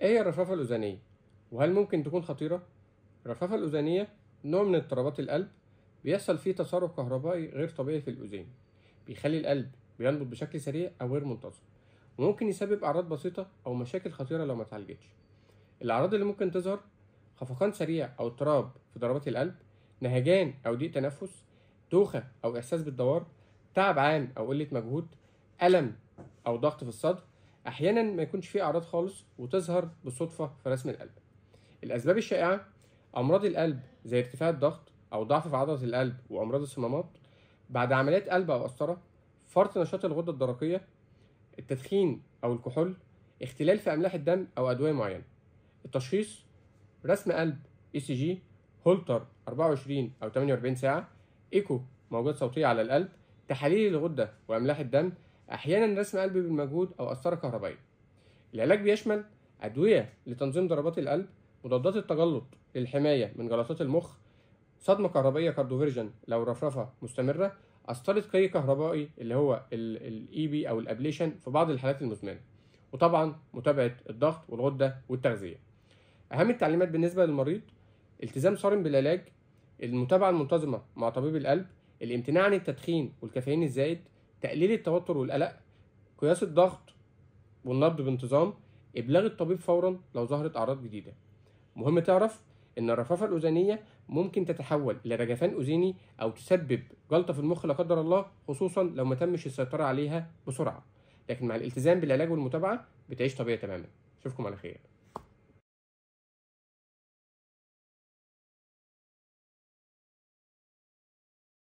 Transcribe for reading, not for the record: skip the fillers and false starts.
ايه هي الرفرفة الأذنية؟ وهل ممكن تكون خطيرة؟ الرفرفة الأذنية نوع من اضطرابات القلب، بيحصل فيه تصرف كهربائي غير طبيعي في الأذين، بيخلي القلب بينبض بشكل سريع أو غير منتظم، وممكن يسبب أعراض بسيطة أو مشاكل خطيرة لو ما اتعالجتش. الأعراض اللي ممكن تظهر: خفقان سريع أو اضطراب في ضربات القلب، نهجان أو ضيق تنفس، دوخة أو إحساس بالدوار، تعب عام أو قلة مجهود، ألم أو ضغط في الصدر. أحيانا ما يكونش فيه أعراض خالص وتظهر بالصدفة في رسم القلب. الأسباب الشائعة: أمراض القلب زي ارتفاع الضغط أو ضعف في عضلة القلب وأمراض الصمامات، بعد عمليات قلب أو قسطرة، فرط نشاط الغدة الدرقية، التدخين أو الكحول، اختلال في أملاح الدم أو أدوية معينة. التشخيص: رسم قلب ECG، هولتر 24 أو 48 ساعة، إيكو موجات صوتية على القلب، تحاليل الغدة وأملاح الدم، أحيانا رسم قلب بالمجهود أو قسطرة كهربائية. العلاج بيشمل أدوية لتنظيم ضربات القلب، مضادات التجلط للحماية من جلطات المخ، صدمة كهربائية كارديوفيرجن لو الرفرفة مستمرة، قسطرة قي كهربائي اللي هو الاي بي او الابليشن في بعض الحالات المزمنة، وطبعا متابعة الضغط والغدة والتغذية. أهم التعليمات بالنسبة للمريض: التزام صارم بالعلاج، المتابعة المنتظمة مع طبيب القلب، الامتناع عن التدخين والكافيين الزائد، تقليل التوتر والقلق، قياس الضغط والنبض بانتظام، إبلاغ الطبيب فورا لو ظهرت أعراض جديدة. مهم تعرف إن الرفرفة الأذنية ممكن تتحول إلى رجفان أذيني أو تسبب جلطة في المخ لا قدر الله، خصوصا لو ما تمش السيطرة عليها بسرعة، لكن مع الالتزام بالعلاج والمتابعة بتعيش طبيعي تماما. أشوفكم على خير.